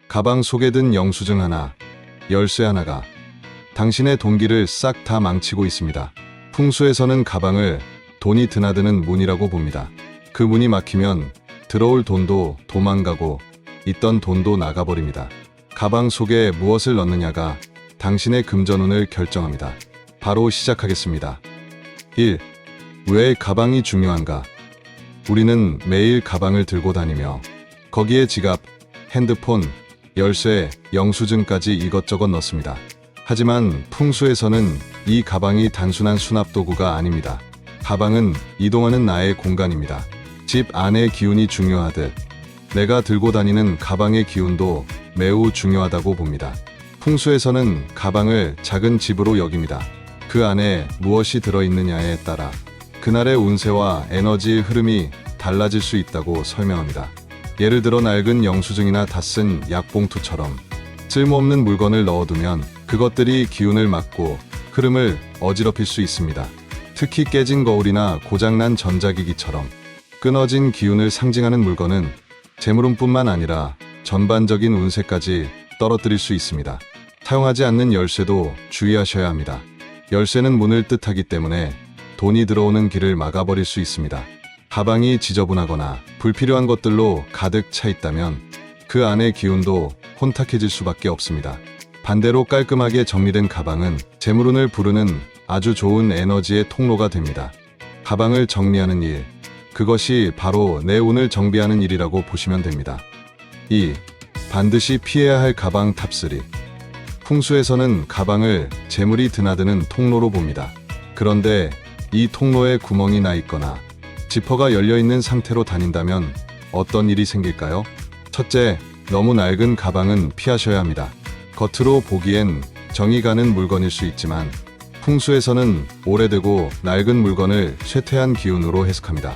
가방 속에 든 영수증 하나, 열쇠 하나가 당신의 동기를 싹 다 망치고 있습니다. 풍수에서는 가방을 돈이 드나드는 문이라고 봅니다. 그 문이 막히면 들어올 돈도 도망가고 있던 돈도 나가버립니다. 가방 속에 무엇을 넣느냐가 당신의 금전운을 결정합니다. 바로 시작하겠습니다. 1. 왜 가방이 중요한가? 우리는 매일 가방을 들고 다니며 거기에 지갑, 핸드폰, 열쇠, 영수증까지 이것저것 넣습니다. 하지만 풍수에서는 이 가방이 단순한 수납 도구가 아닙니다. 가방은 이동하는 나의 공간입니다. 집 안의 기운이 중요하듯 내가 들고 다니는 가방의 기운도 매우 중요하다고 봅니다. 풍수에서는 가방을 작은 집으로 여깁니다. 그 안에 무엇이 들어있느냐에 따라 그날의 운세와 에너지의 흐름이 달라질 수 있다고 설명합니다. 예를 들어 낡은 영수증이나 다 쓴 약봉투처럼 쓸모없는 물건을 넣어두면 그것들이 기운을 막고 흐름을 어지럽힐 수 있습니다. 특히 깨진 거울이나 고장난 전자기기처럼 끊어진 기운을 상징하는 물건은 재물운뿐만 아니라 전반적인 운세까지 떨어뜨릴 수 있습니다. 사용하지 않는 열쇠도 주의하셔야 합니다. 열쇠는 문을 뜻하기 때문에 돈이 들어오는 길을 막아버릴 수 있습니다. 가방이 지저분하거나 불필요한 것들로 가득 차 있다면 그 안의 기운도 혼탁해질 수밖에 없습니다. 반대로 깔끔하게 정리된 가방은 재물운을 부르는 아주 좋은 에너지의 통로가 됩니다. 가방을 정리하는 일, 그것이 바로 내 운을 정비하는 일이라고 보시면 됩니다. 2. 반드시 피해야 할 가방 탑3. 풍수에서는 가방을 재물이 드나드는 통로로 봅니다. 그런데 이 통로에 구멍이 나 있거나 지퍼가 열려있는 상태로 다닌다면 어떤 일이 생길까요? 첫째, 너무 낡은 가방은 피하셔야 합니다. 겉으로 보기엔 정이 가는 물건일 수 있지만 풍수에서는 오래되고 낡은 물건을 쇠퇴한 기운으로 해석합니다.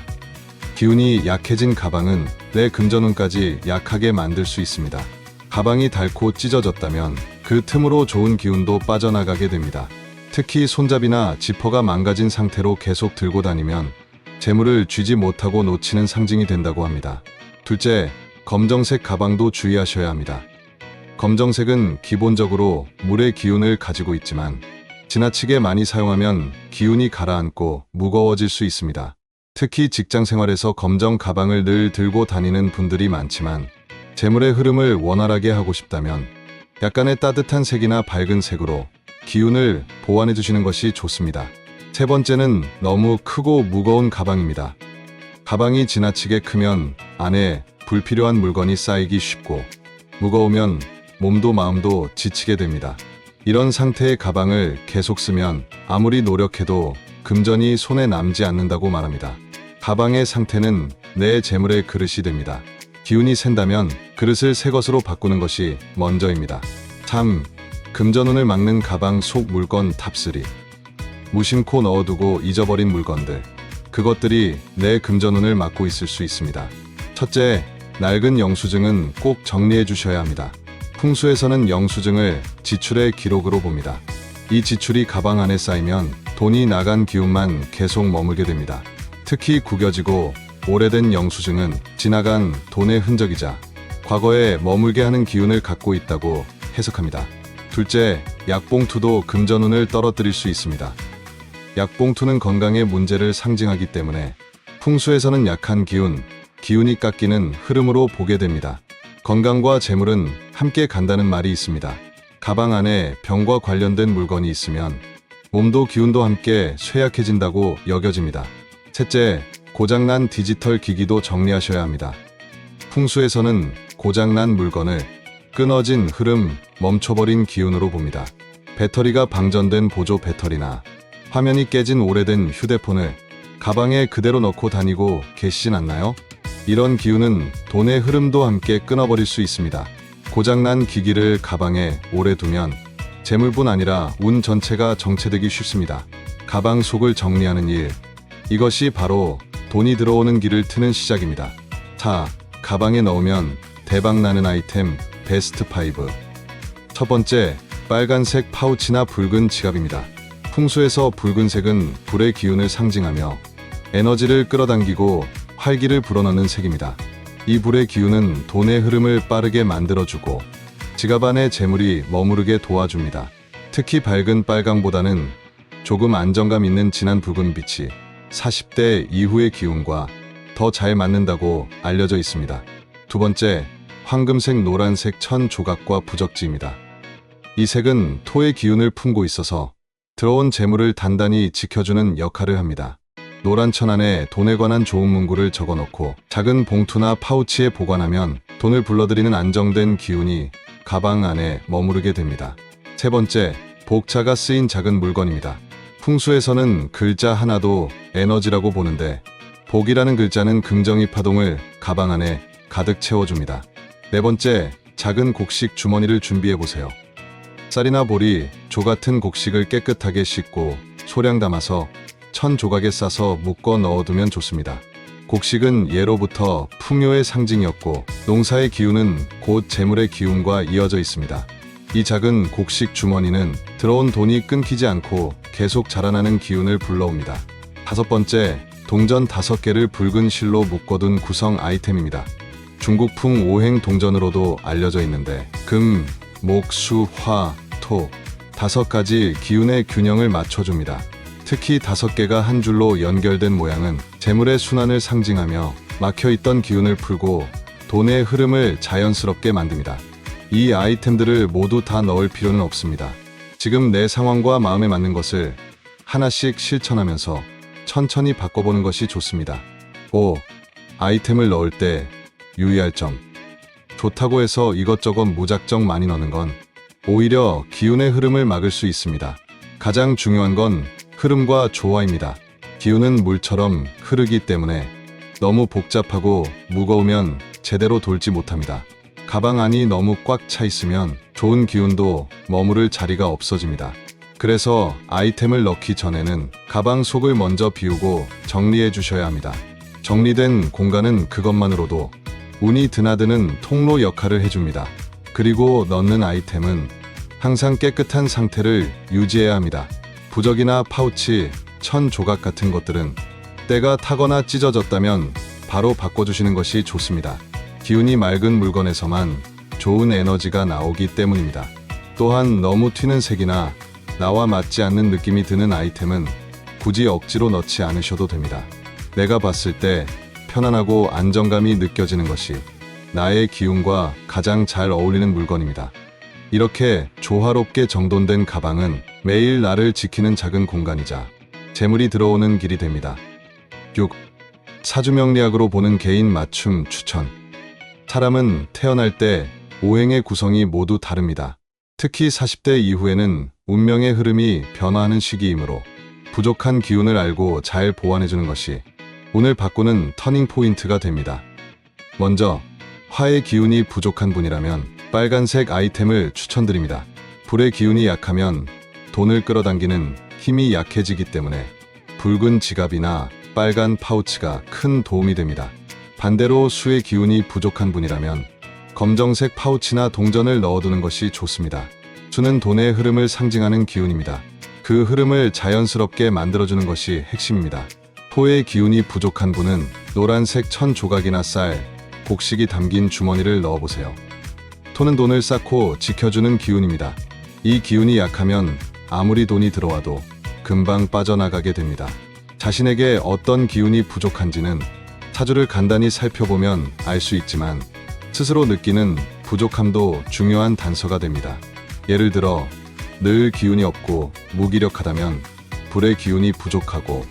기운이 약해진 가방은 내 금전운까지 약하게 만들 수 있습니다. 가방이 닳고 찢어졌다면 그 틈으로 좋은 기운도 빠져나가게 됩니다. 특히 손잡이나 지퍼가 망가진 상태로 계속 들고 다니면 재물을 쥐지 못하고 놓치는 상징이 된다고 합니다. 둘째, 검정색 가방도 주의하셔야 합니다. 검정색은 기본적으로 물의 기운을 가지고 있지만 지나치게 많이 사용하면 기운이 가라앉고 무거워질 수 있습니다. 특히 직장 생활에서 검정 가방을 늘 들고 다니는 분들이 많지만 재물의 흐름을 원활하게 하고 싶다면 약간의 따뜻한 색이나 밝은 색으로 기운을 보완해 주시는 것이 좋습니다. 세 번째는 너무 크고 무거운 가방입니다. 가방이 지나치게 크면 안에 불필요한 물건이 쌓이기 쉽고 무거우면 몸도 마음도 지치게 됩니다. 이런 상태의 가방을 계속 쓰면 아무리 노력해도 금전이 손에 남지 않는다고 말합니다. 가방의 상태는 내 재물의 그릇이 됩니다. 기운이 샌다면 그릇을 새 것으로 바꾸는 것이 먼저입니다. 3. 금전운을 막는 가방 속 물건 탑3. 무심코 넣어두고 잊어버린 물건들. 그것들이 내 금전운을 막고 있을 수 있습니다. 첫째, 낡은 영수증은 꼭 정리해 주셔야 합니다. 풍수에서는 영수증을 지출의 기록으로 봅니다. 이 지출이 가방 안에 쌓이면 돈이 나간 기운만 계속 머물게 됩니다. 특히 구겨지고 오래된 영수증은 지나간 돈의 흔적이자 과거에 머물게 하는 기운을 갖고 있다고 해석합니다. 둘째, 약봉투도 금전운을 떨어뜨릴 수 있습니다. 약봉투는 건강의 문제를 상징하기 때문에 풍수에서는 약한 기운이 깎이는 흐름으로 보게 됩니다. 건강과 재물은 함께 간다는 말이 있습니다. 가방 안에 병과 관련된 물건이 있으면 몸도 기운도 함께 쇠약해진다고 여겨집니다. 셋째, 고장난 디지털 기기도 정리하셔야 합니다. 풍수에서는 고장난 물건을 끊어진 흐름, 멈춰버린 기운으로 봅니다. 배터리가 방전된 보조 배터리나 화면이 깨진 오래된 휴대폰을 가방에 그대로 넣고 다니고 계시진 않나요? 이런 기운은 돈의 흐름도 함께 끊어버릴 수 있습니다. 고장난 기기를 가방에 오래 두면 재물뿐 아니라 운 전체가 정체되기 쉽습니다. 가방 속을 정리하는 일, 이것이 바로 돈이 들어오는 길을 트는 시작입니다. 4. 가방에 넣으면 대박나는 아이템 베스트 5. 첫 번째, 빨간색 파우치나 붉은 지갑입니다. 풍수에서 붉은색은 불의 기운을 상징하며 에너지를 끌어당기고 활기를 불어넣는 색입니다. 이 불의 기운은 돈의 흐름을 빠르게 만들어주고 지갑 안에 재물이 머무르게 도와줍니다. 특히 밝은 빨강보다는 조금 안정감 있는 진한 붉은 빛이 40대 이후의 기운과 더 잘 맞는다고 알려져 있습니다. 두 번째, 황금색 노란색 천 조각과 부적지입니다. 이 색은 토의 기운을 품고 있어서 들어온 재물을 단단히 지켜주는 역할을 합니다. 노란 천 안에 돈에 관한 좋은 문구를 적어놓고 작은 봉투나 파우치에 보관하면 돈을 불러들이는 안정된 기운이 가방 안에 머무르게 됩니다. 세 번째, 복자가 쓰인 작은 물건입니다. 풍수에서는 글자 하나도 에너지라고 보는데 복이라는 글자는 긍정의 파동을 가방 안에 가득 채워줍니다. 네 번째, 작은 곡식 주머니를 준비해보세요. 쌀이나 보리, 조 같은 곡식을 깨끗하게 씻고 소량 담아서 천 조각에 싸서 묶어 넣어두면 좋습니다. 곡식은 예로부터 풍요의 상징이었고 농사의 기운은 곧 재물의 기운과 이어져 있습니다. 이 작은 곡식 주머니는 들어온 돈이 끊기지 않고 계속 자라나는 기운을 불러옵니다. 다섯 번째, 동전 5개를 붉은 실로 묶어둔 구성 아이템입니다. 중국풍 오행 동전으로도 알려져 있는데 금, 목, 수, 화, 토 5가지 기운의 균형을 맞춰줍니다. 특히 5개가 한 줄로 연결된 모양은 재물의 순환을 상징하며 막혀있던 기운을 풀고 돈의 흐름을 자연스럽게 만듭니다. 이 아이템들을 모두 다 넣을 필요는 없습니다. 지금 내 상황과 마음에 맞는 것을 하나씩 실천하면서 천천히 바꿔보는 것이 좋습니다. 5. 아이템을 넣을 때 유의할 점. 좋다고 해서 이것저것 무작정 많이 넣는 건 오히려 기운의 흐름을 막을 수 있습니다. 가장 중요한 건 흐름과 조화입니다. 기운은 물처럼 흐르기 때문에 너무 복잡하고 무거우면 제대로 돌지 못합니다. 가방 안이 너무 꽉 차 있으면 좋은 기운도 머무를 자리가 없어집니다. 그래서 아이템을 넣기 전에는 가방 속을 먼저 비우고 정리해 주셔야 합니다. 정리된 공간은 그것만으로도 운이 드나드는 통로 역할을 해줍니다. 그리고 넣는 아이템은 항상 깨끗한 상태를 유지해야 합니다. 부적이나 파우치, 천 조각 같은 것들은 때가 타거나 찢어졌다면 바로 바꿔주시는 것이 좋습니다. 기운이 맑은 물건에서만 좋은 에너지가 나오기 때문입니다. 또한 너무 튀는 색이나 나와 맞지 않는 느낌이 드는 아이템은 굳이 억지로 넣지 않으셔도 됩니다. 내가 봤을 때 편안하고 안정감이 느껴지는 것이 나의 기운과 가장 잘 어울리는 물건입니다. 이렇게 조화롭게 정돈된 가방은 매일 나를 지키는 작은 공간이자 재물이 들어오는 길이 됩니다. 6. 사주명리학으로 보는 개인 맞춤 추천. 사람은 태어날 때 오행의 구성이 모두 다릅니다. 특히 40대 이후에는 운명의 흐름이 변화하는 시기이므로 부족한 기운을 알고 잘 보완해주는 것이 운을 바꾸는 터닝 포인트가 됩니다. 먼저 화의 기운이 부족한 분이라면 빨간색 아이템을 추천드립니다. 불의 기운이 약하면 돈을 끌어당기는 힘이 약해지기 때문에 붉은 지갑이나 빨간 파우치가 큰 도움이 됩니다. 반대로 수의 기운이 부족한 분이라면 검정색 파우치나 동전을 넣어두는 것이 좋습니다. 수는 돈의 흐름을 상징하는 기운입니다. 그 흐름을 자연스럽게 만들어주는 것이 핵심입니다. 토의 기운이 부족한 분은 노란색 천 조각이나 쌀, 곡식이 담긴 주머니를 넣어보세요. 토는 돈을 쌓고 지켜주는 기운입니다. 이 기운이 약하면 아무리 돈이 들어와도 금방 빠져나가게 됩니다. 자신에게 어떤 기운이 부족한지는 사주를 간단히 살펴보면 알 수 있지만 스스로 느끼는 부족함도 중요한 단서가 됩니다. 예를 들어 늘 기운이 없고 무기력하다면 불의 기운이 부족하고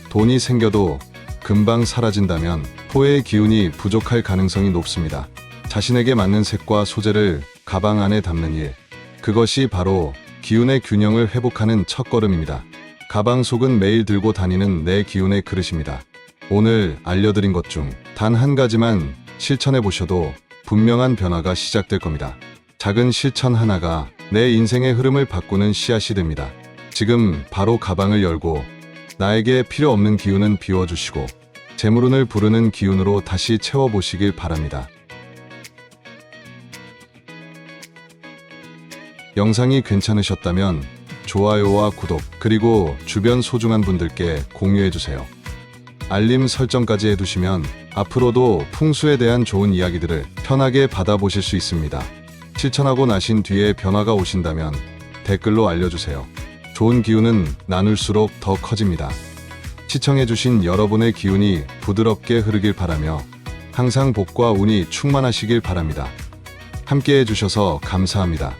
돈이 생겨도 금방 사라진다면 토의 기운이 부족할 가능성이 높습니다. 자신에게 맞는 색과 소재를 가방 안에 담는 일, 그것이 바로 기운의 균형을 회복하는 첫걸음입니다. 가방 속은 매일 들고 다니는 내 기운의 그릇입니다. 오늘 알려드린 것 중 단 한 가지만 실천해 보셔도 분명한 변화가 시작될 겁니다. 작은 실천 하나가 내 인생의 흐름을 바꾸는 씨앗이 됩니다. 지금 바로 가방을 열고 나에게 필요 없는 기운은 비워주시고 재물운을 부르는 기운으로 다시 채워보시길 바랍니다. 영상이 괜찮으셨다면 좋아요와 구독, 그리고 주변 소중한 분들께 공유해주세요. 알림 설정까지 해두시면 앞으로도 풍수에 대한 좋은 이야기들을 편하게 받아보실 수 있습니다. 실천하고 나신 뒤에 변화가 오신다면 댓글로 알려주세요. 좋은 기운은 나눌수록 더 커집니다. 시청해주신 여러분의 기운이 부드럽게 흐르길 바라며 항상 복과 운이 충만하시길 바랍니다. 함께 해주셔서 감사합니다.